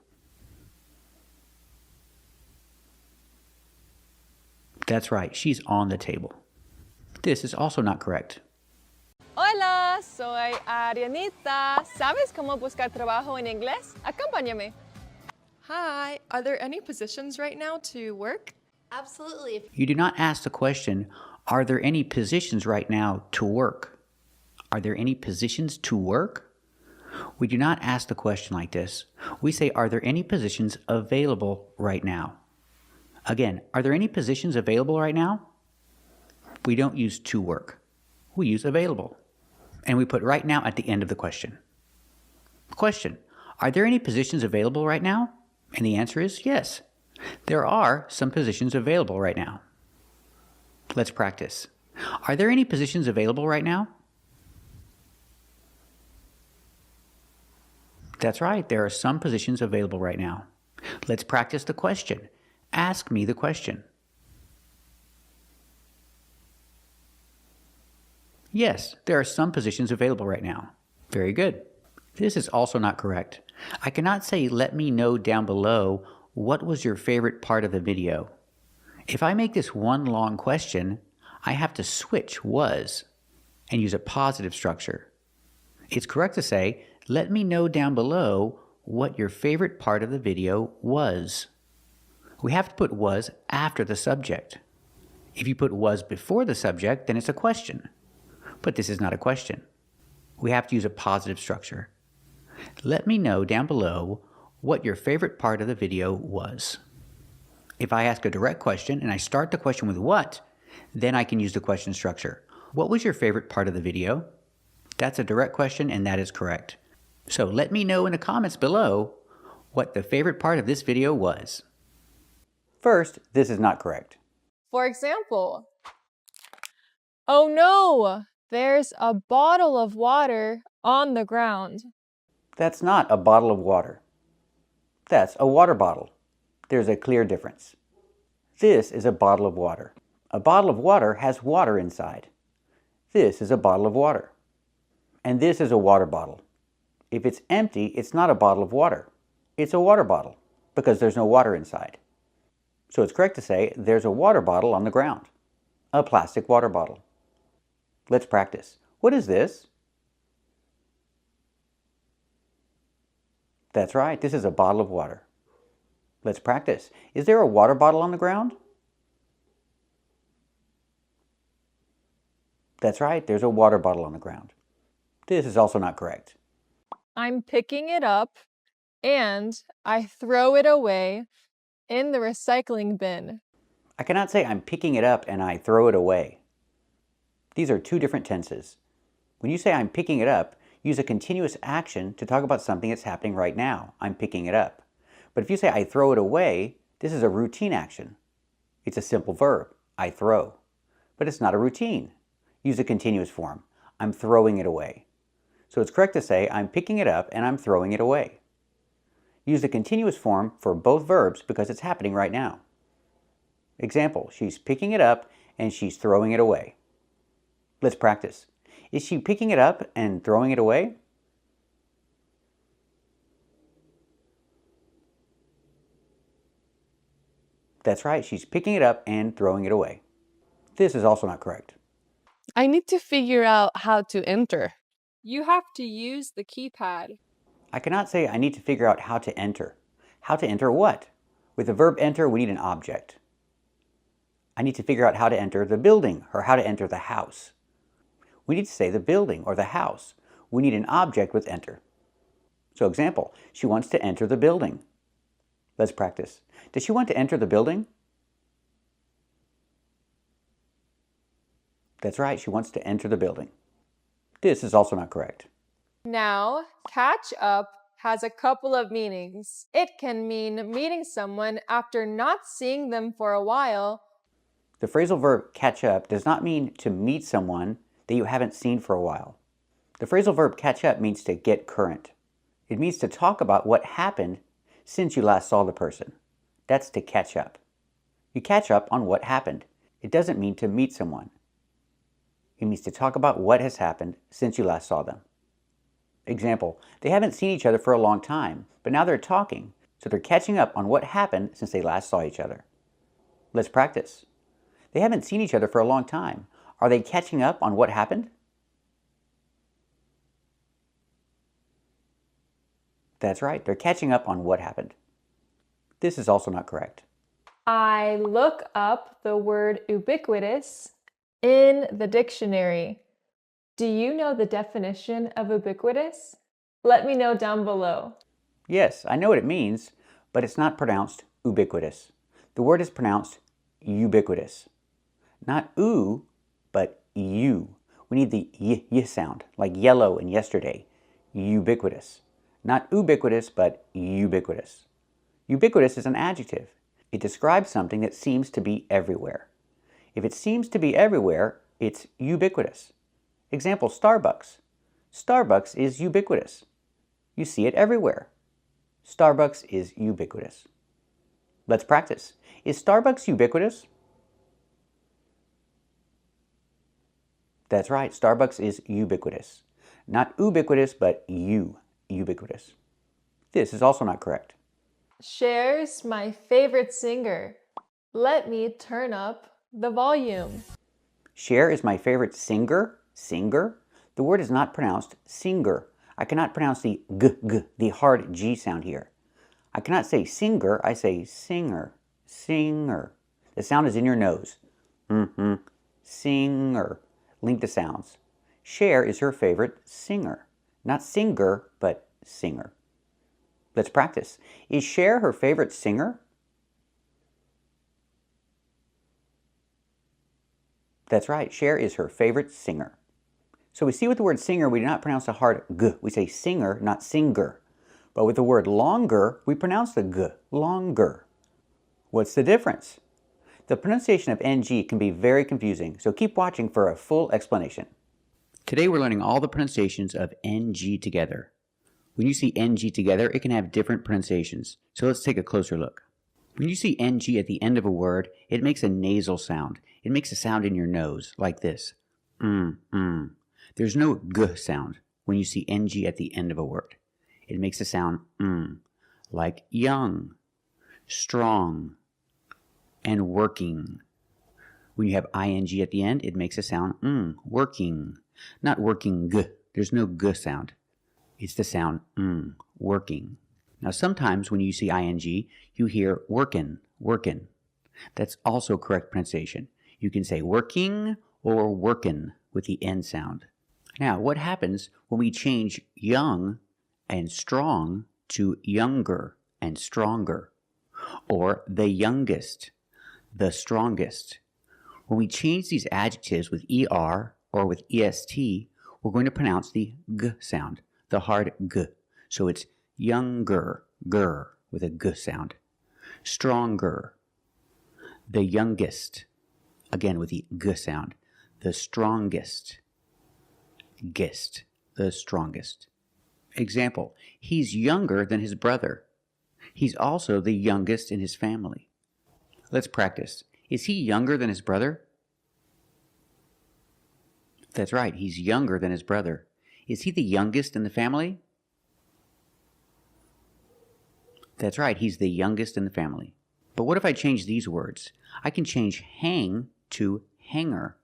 That's right, she's on the table. This is also not correct. Hola, soy Ariannita. ¿Sabes cómo buscar trabajo en inglés? Acompáñame. Hi, are there any positions right now to work? Absolutely. You do not ask the question, are there any positions right now to work? Are there any positions to work? We do not ask the question like this. We say, are there any positions available right now? Again, are there any positions available right now? We don't use to work. We use available. And we put right now at the end of the question. Question, are there any positions available right now? And the answer is yes. There are some positions available right now. Let's practice. Are there any positions available right now? That's right, there are some positions available right now. Let's practice the question. Ask me the question. Yes, there are some positions available right now. Very good. This is also not correct. I cannot say, let me know down below what was your favorite part of the video. If I make this one long question, I have to switch was and use a positive structure. It's correct to say, let me know down below what your favorite part of the video was. We have to put was after the subject. If you put was before the subject, then it's a question. But this is not a question. We have to use a positive structure. Let me know down below what your favorite part of the video was. If I ask a direct question and I start the question with what, then I can use the question structure. What was your favorite part of the video? That's a direct question and that is correct. So let me know in the comments below what the favorite part of this video was. First, this is not correct. For example, oh no, there's a bottle of water on the ground. That's not a bottle of water. That's a water bottle. There's a clear difference. This is a bottle of water. A bottle of water has water inside. This is a bottle of water. And this is a water bottle. If it's empty, it's not a bottle of water. It's a water bottle because there's no water inside. So it's correct to say there's a water bottle on the ground. A plastic water bottle. Let's practice. What is this? That's right, this is a bottle of water. Let's practice. Is there a water bottle on the ground? That's right, there's a water bottle on the ground. This is also not correct. I'm picking it up and I throw it away In the recycling bin. I cannot say I'm picking it up and I throw it away. These are two different tenses. When you say I'm picking it up, use a continuous action to talk about something that's happening right now. I'm picking it up. But if you say I throw it away, this is a routine action. It's a simple verb, I throw. But it's not a routine. Use a continuous form. I'm throwing it away. So it's correct to say I'm picking it up and I'm throwing it away. Use the continuous form for both verbs because it's happening right now. Example, she's picking it up and she's throwing it away. Let's practice. Is she picking it up and throwing it away? That's right, she's picking it up and throwing it away. This is also not correct. I need to figure out how to enter. You have to use the keypad. I cannot say I need to figure out how to enter. How to enter what? With the verb enter, we need an object. I need to figure out how to enter the building or how to enter the house. We need to say the building or the house. We need an object with enter. So example, she wants to enter the building. Let's practice. Does she want to enter the building? That's right, she wants to enter the building. This is also not correct. Now, catch up has a couple of meanings. It can mean meeting someone after not seeing them for a while. The phrasal verb catch up does not mean to meet someone that you haven't seen for a while. The phrasal verb catch up means to get current. It means to talk about what happened since you last saw the person. That's to catch up. You catch up on what happened. It doesn't mean to meet someone. It means to talk about what has happened since you last saw them. Example, they haven't seen each other for a long time, but now they're talking, so they're catching up on what happened since they last saw each other. Let's practice. They haven't seen each other for a long time. Are they catching up on what happened? That's right, they're catching up on what happened. This is also not correct. I look up the word ubiquitous in the dictionary. Do you know the definition of ubiquitous? Let me know down below. Yes, I know what it means, but it's not pronounced ubiquitous. The word is pronounced ubiquitous. Not oo, but u. We need the y sound, like yellow and yesterday. Ubiquitous. Not ubiquitous, but ubiquitous. Ubiquitous is an adjective. It describes something that seems to be everywhere. If it seems to be everywhere, it's ubiquitous. Example, Starbucks. Starbucks is ubiquitous. You see it everywhere. Starbucks is ubiquitous. Let's practice. Is Starbucks ubiquitous? That's right, Starbucks is ubiquitous. Not ubiquitous, but ubiquitous. This is also not correct. Cher's my favorite singer. Let me turn up the volume. Cher is my favorite singer. Singer? The word is not pronounced singer. I cannot pronounce the g, the hard G sound here. I cannot say singer, I say singer. Singer. The sound is in your nose. Singer. Link the sounds. Cher is her favorite singer. Not singer, but singer. Let's practice. Is Cher her favorite singer? That's right, Cher is her favorite singer. So we see with the word singer, we do not pronounce a hard g. We say singer, not singer. But with the word longer, we pronounce the g, longer. What's the difference? The pronunciation of ng can be very confusing, so keep watching for a full explanation. Today we're learning all the pronunciations of ng together. When you see ng together, it can have different pronunciations, so let's take a closer look. When you see ng at the end of a word, it makes a nasal sound. It makes a sound in your nose, like this. There's no g sound when you see ng at the end of a word. It makes a sound like young, strong, and working. When you have ing at the end, it makes a sound working. Not working g. There's no g sound. It's the sound working. Now sometimes when you see ing, you hear workin', workin'. That's also correct pronunciation. You can say working or workin' with the N sound. Now what happens when we change young and strong to younger and stronger? Or the youngest, the strongest. When we change these adjectives with ER or with EST, we're going to pronounce the G sound, the hard G. So it's younger, ger, with a G sound. Stronger, the youngest, again with the G sound. The strongest, gist, the strongest. Example, he's younger than his brother. He's also the youngest in his family. Let's practice. Is he younger than his brother? That's right, he's younger than his brother. Is he the youngest in the family? That's right, he's the youngest in the family. But what if I change these words? I can change hang to hanger.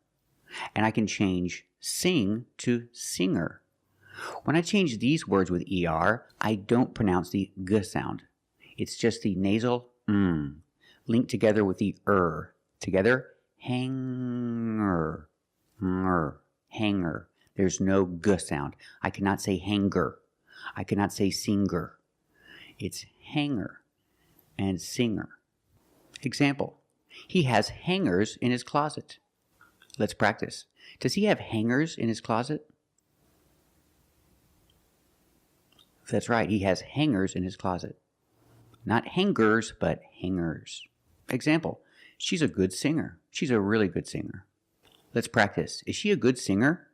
And I can change sing to singer. When I change these words with ER, I don't pronounce the G sound. It's just the nasal linked together with the Together, hanger, hanger. There's no G sound. I cannot say hanger. I cannot say singer. It's hanger and singer. Example, he has hangers in his closet. Let's practice. Does he have hangers in his closet? That's right, he has hangers in his closet. Not hangers, but hangers. Example, she's a good singer. She's a really good singer. Let's practice. Is she a good singer?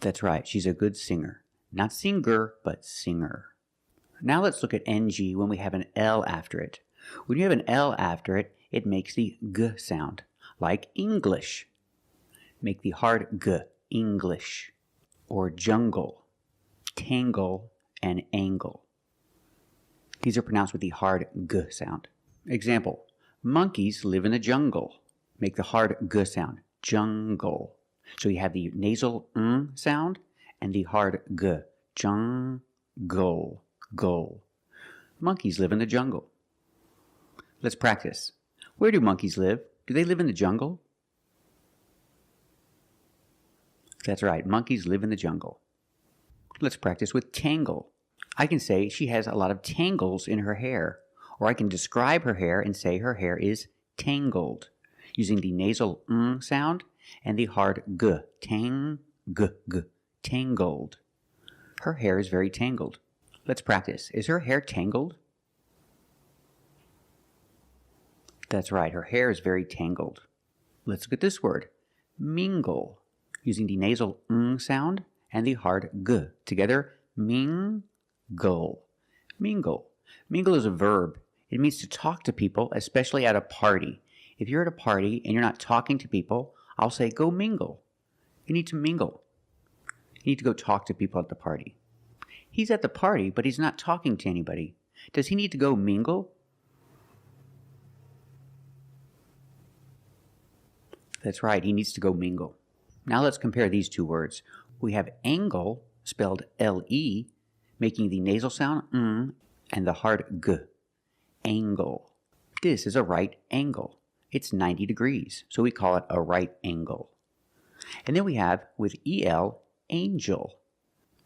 That's right, she's a good singer. Not singer, but singer. Now let's look at NG when we have an L after it. When you have an L after it, it makes the G sound, like English. Make the hard G, English. Or jungle, tangle, and angle. These are pronounced with the hard G sound. Example, monkeys live in the jungle. Make the hard G sound, jungle. So you have the nasal sound and the hard G, jungle, go. Monkeys live in the jungle. Let's practice. Where do monkeys live? Do they live in the jungle? That's right, monkeys live in the jungle. Let's practice with tangle. I can say she has a lot of tangles in her hair, or I can describe her hair and say her hair is tangled, using the nasal sound and the hard G, tangled. Her hair is very tangled. Let's practice. Is her hair tangled? That's right, her hair is very tangled. Let's look at this word, mingle, using the nasal sound and the hard G. Together, mingle. Mingle. Mingle is a verb. It means to talk to people, especially at a party. If you're at a party and you're not talking to people, I'll say, go mingle. You need to mingle. You need to go talk to people at the party. He's at the party, but he's not talking to anybody. Does he need to go mingle? That's right, he needs to go mingle. Now let's compare these two words. We have angle, spelled L-E, making the nasal sound and the hard G. Angle. This is a right angle. It's 90 degrees, so we call it a right angle. And then we have, with E-L, angel.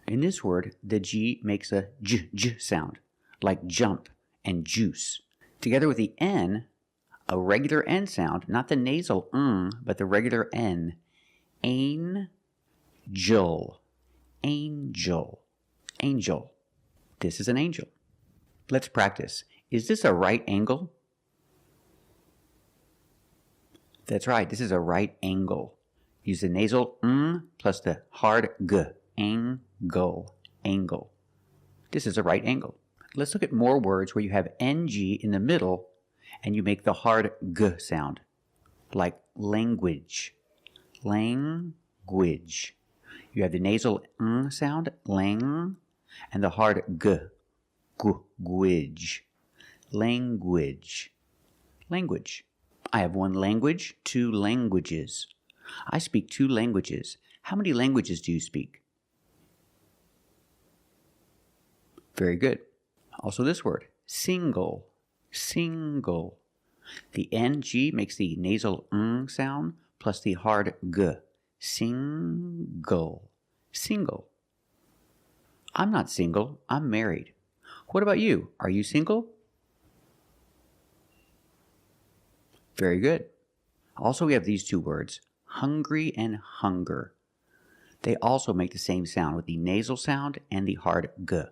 In this word, the G makes a J sound, like jump and juice. Together with the N, a regular N sound, not the nasal but the regular N. Angel. Angel. Angel. This is an angel. Let's practice. Is this a right angle? That's right, this is a right angle. Use the nasal plus the hard G. Angle. Angle. This is a right angle. Let's look at more words where you have NG in the middle and you make the hard G sound, like language. Language. You have the nasal sound, lang, and the hard G. Gwidge. Language. Language. I have one language, two languages. I speak two languages. How many languages do you speak? Very good. Also this word, single. Single. The NG makes the nasal sound plus the hard G. Single. Single. I'm not single, I'm married. What about you? Are you single? Very good. Also, we have these two words, hungry and hunger. They also make the same sound with the nasal sound and the hard g.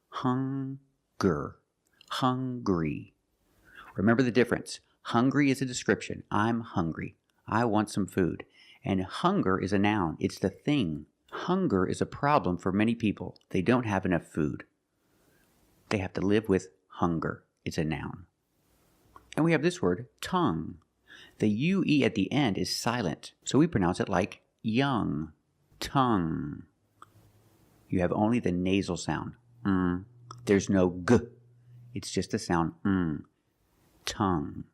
Hunger. Hungry. Remember the difference. Hungry is a description. I'm hungry. I want some food. And hunger is a noun. It's the thing. Hunger is a problem for many people. They don't have enough food. They have to live with hunger. It's a noun. And we have this word, tongue. The UE at the end is silent, so we pronounce it like young. Tongue. You have only the nasal sound. There's no g. It's just the sound Tongue.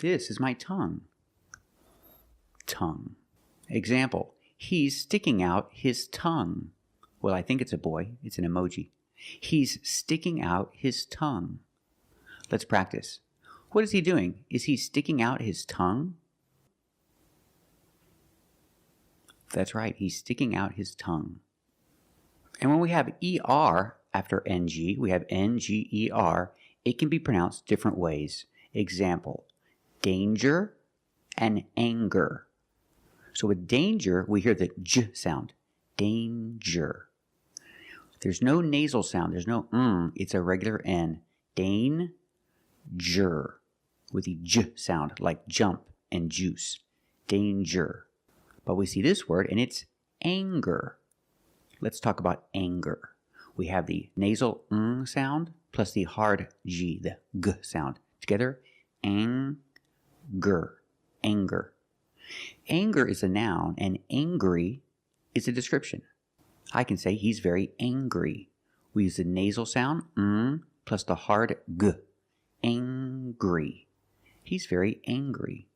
This is my tongue. Tongue. Example. He's sticking out his tongue. Well, I think it's a boy. It's an emoji. He's sticking out his tongue. Let's practice. What is he doing? Is he sticking out his tongue? That's right. He's sticking out his tongue. And when we have ER after NG, we have NGER. It can be pronounced different ways. Example, danger and anger. So with danger, we hear the J sound. Danger. There's no nasal sound. There's no It's a regular N. Danger. With the J sound, like jump and juice. Danger. But we see this word, and it's anger. Let's talk about anger. We have the nasal sound plus the hard G, the G sound. Together, anger. Anger. Anger is a noun, and angry is a description. I can say he's very angry. We use the nasal sound, plus the hard G. Angry. He's very angry.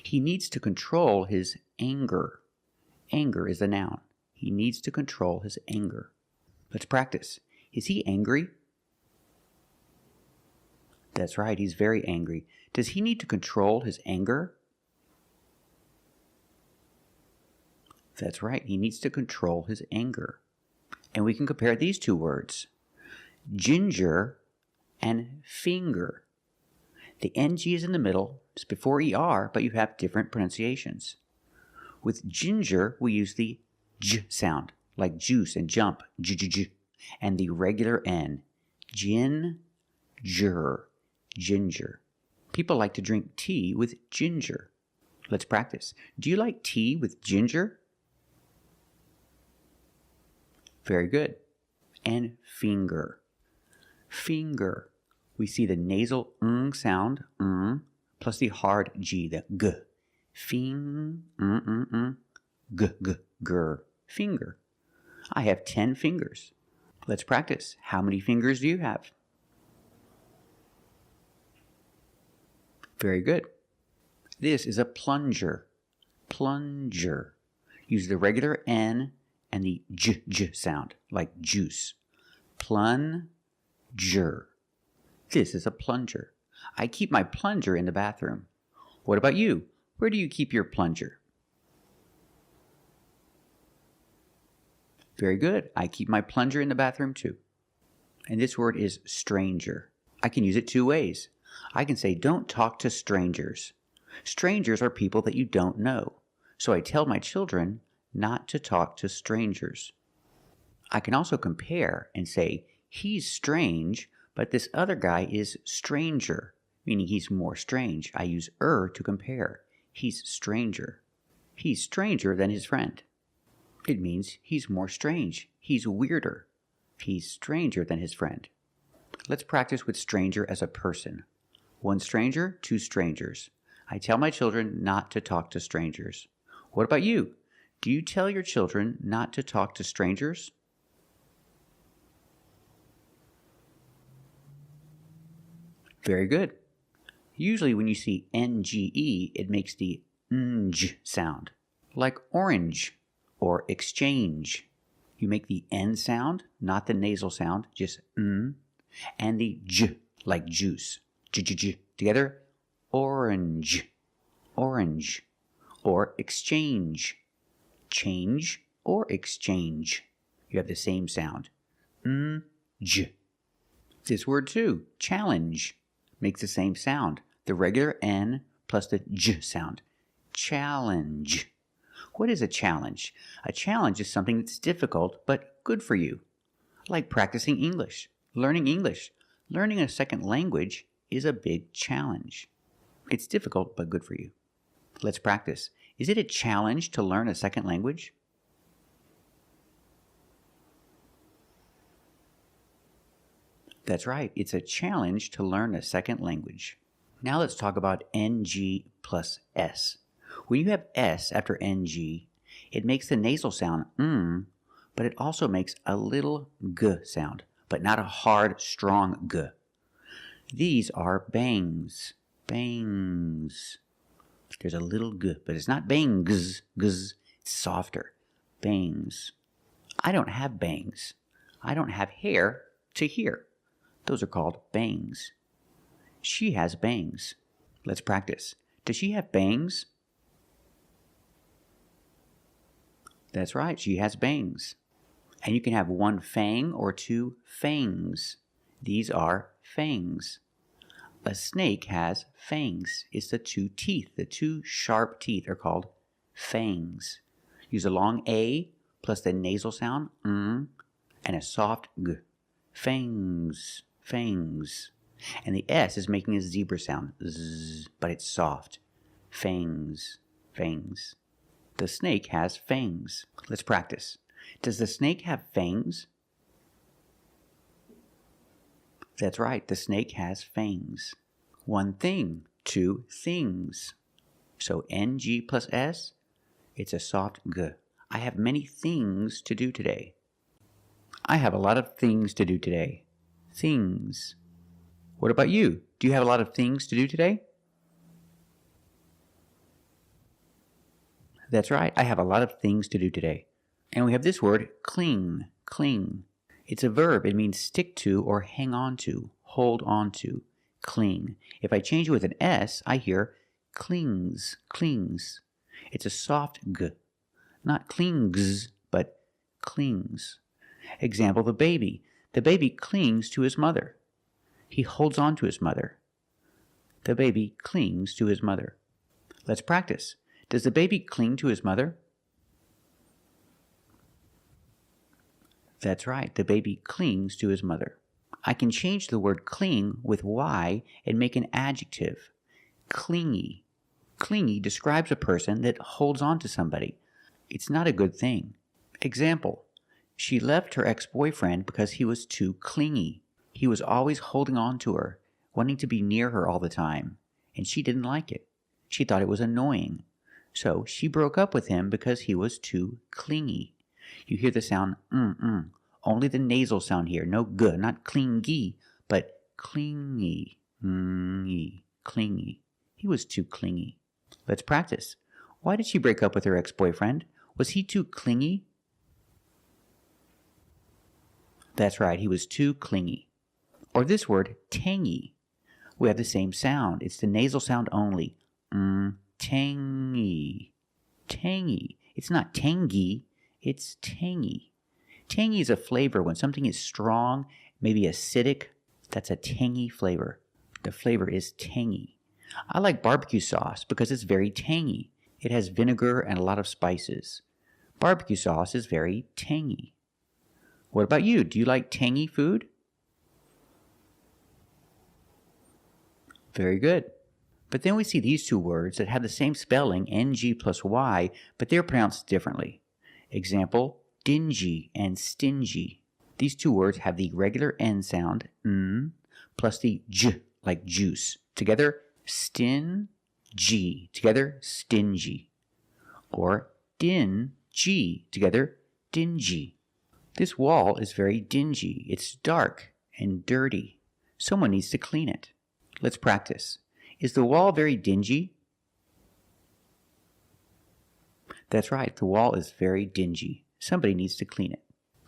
He needs to control his anger. Anger is a noun. He needs to control his anger. Let's practice. Is he angry? That's right, he's very angry. Does he need to control his anger? That's right, he needs to control his anger. And we can compare these two words. Ginger and finger. The NG is in the middle. It's before ER, but you have different pronunciations. With ginger, we use the J sound, like juice and jump, j, and the regular N, ginger. People like to drink tea with ginger. Let's practice. Do you like tea with ginger? Very good. And finger. Finger. We see the nasal sound, plus the hard G, the G. Ger. Finger. I have 10 fingers. Let's practice. How many fingers do you have? Very good. This is a plunger. Plunger. Use the regular N and the J sound, like juice. Plunger. This is a plunger. I keep my plunger in the bathroom. What about you? Where do you keep your plunger? Very good. I keep my plunger in the bathroom too. And this word is stranger. I can use it two ways. I can say, don't talk to strangers. Strangers are people that you don't know. So I tell my children not to talk to strangers. I can also compare and say, he's strange, but this other guy is stranger, meaning he's more strange. I use to compare. He's stranger. He's stranger than his friend. It means he's more strange. He's weirder. He's stranger than his friend. Let's practice with stranger as a person. One stranger, two strangers. I tell my children not to talk to strangers. What about you? Do you tell your children not to talk to strangers? Very good. Usually when you see NGE, it makes the NG sound, like orange or exchange. You make the N sound, not the nasal sound, just and the J, like juice. J. Together, orange, orange, or exchange, change or exchange. You have the same sound, J. This word too, challenge, makes the same sound. The regular N plus the J sound. Challenge. What is a challenge? A challenge is something that's difficult but good for you. Like practicing English, learning English. Learning a second language is a big challenge. It's difficult but good for you. Let's practice. Is it a challenge to learn a second language? That's right. It's a challenge to learn a second language. Now let's talk about NG plus S. When you have S after NG, it makes the nasal sound but it also makes a little G sound, but not a hard, strong G. These are bangs. Bangs. There's a little G, but it's not bangs. G's. It's softer. Bangs. I don't have bangs. I don't have hair to hear. Those are called bangs. She has bangs. Let's practice. Does she have bangs? That's right, she has bangs. And you can have one fang or two fangs. These are fangs. A snake has fangs. It's the two teeth. The two sharp teeth are called fangs. Use a long A plus the nasal sound and a soft G. Fangs. Fangs. And the S is making a zebra sound, Z, but it's soft. Fangs. Fangs. The snake has fangs. Let's practice. Does the snake have fangs? That's right, the snake has fangs. One thing, two things. So NG plus S, it's a soft G. I have many things to do today. I have a lot of things to do today. Things. What about you? Do you have a lot of things to do today? That's right, I have a lot of things to do today. And we have this word, cling, cling. It's a verb. It means stick to or hang on to, hold on to, cling. If I change it with an S, I hear clings, clings. It's a soft G. Not clings, but clings. Example, the baby. The baby clings to his mother. He holds on to his mother. The baby clings to his mother. Let's practice. Does the baby cling to his mother? That's right, the baby clings to his mother. I can change the word cling with Y and make an adjective. Clingy. Clingy describes a person that holds on to somebody. It's not a good thing. Example, she left her ex-boyfriend because he was too clingy. He was always holding on to her, wanting to be near her all the time, and she didn't like it. She thought it was annoying. So she broke up with him because he was too clingy. You hear the sound only the nasal sound here, no G, not clingy, but clingy, clingy. He was too clingy. Let's practice. Why did she break up with her ex-boyfriend? Was he too clingy? That's right, he was too clingy. Or this word, tangy. We have the same sound. It's the nasal sound only. Tangy. Tangy. It's not tangy, it's tangy. Tangy is a flavor when something is strong, maybe acidic. That's a tangy flavor. The flavor is tangy. I like barbecue sauce because it's very tangy. It has vinegar and a lot of spices. Barbecue sauce is very tangy. What about you? Do you like tangy food? Very good. But then we see these two words that have the same spelling, NG plus Y, but they're pronounced differently. Example, dingy and stingy. These two words have the regular N sound, N, plus the J, like juice. Together, stin-G. Together, stingy. Or din-G. Together, dingy. This wall is very dingy. It's dark and dirty. Someone needs to clean it. Let's practice. Is the wall very dingy? That's right, the wall is very dingy. Somebody needs to clean it.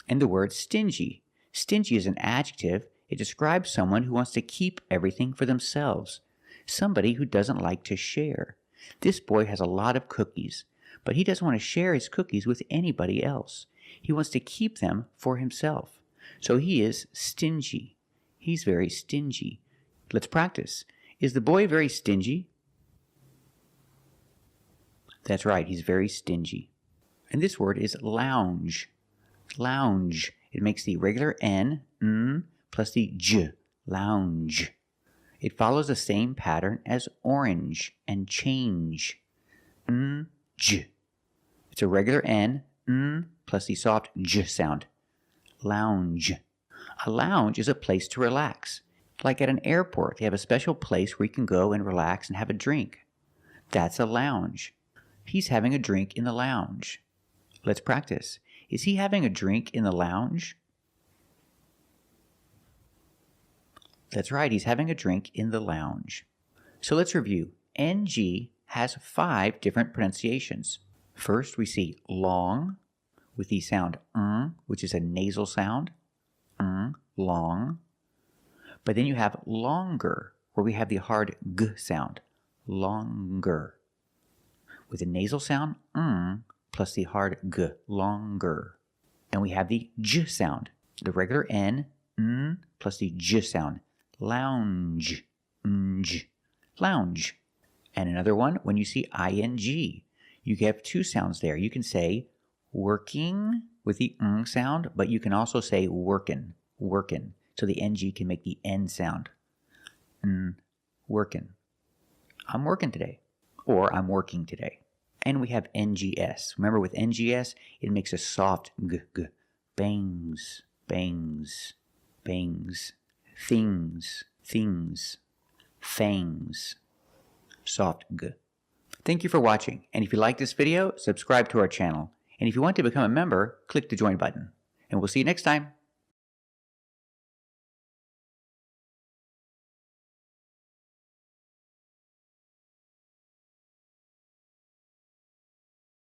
And the word stingy. Stingy is an adjective. It describes someone who wants to keep everything for themselves. Somebody who doesn't like to share. This boy has a lot of cookies, but he doesn't want to share his cookies with anybody else. He wants to keep them for himself. So he is stingy. He's very stingy. Let's practice. Is the boy very stingy? That's right, he's very stingy. And this word is lounge. Lounge. It makes the regular N, plus the J. Lounge. It follows the same pattern as orange and change. J. It's a regular N, plus the soft J sound. Lounge. A lounge is a place to relax. Like at an airport, they have a special place where you can go and relax and have a drink. That's a lounge. He's having a drink in the lounge. Let's practice. Is he having a drink in the lounge? That's right, he's having a drink in the lounge. So let's review. NG has 5 different pronunciations. First, we see long with the sound which is a nasal sound. Long. But then you have longer, where we have the hard G sound. Longer. With a nasal sound, plus the hard G. Longer. And we have the J sound. The regular N, plus the J sound. Lounge. Lounge. And another one, when you see ing, you have 2 sounds there. You can say working with the sound, but you can also say workin'. So the NG can make the N sound. Workin'. I'm working today. Or I'm working today. And we have NGS. Remember with NGS, it makes a soft G. Bangs. Bangs. Bangs. Things. Things. Fangs. Soft G. Thank you for watching. And if you like this video, subscribe to our channel. And if you want to become a member, click the join button. And we'll see you next time.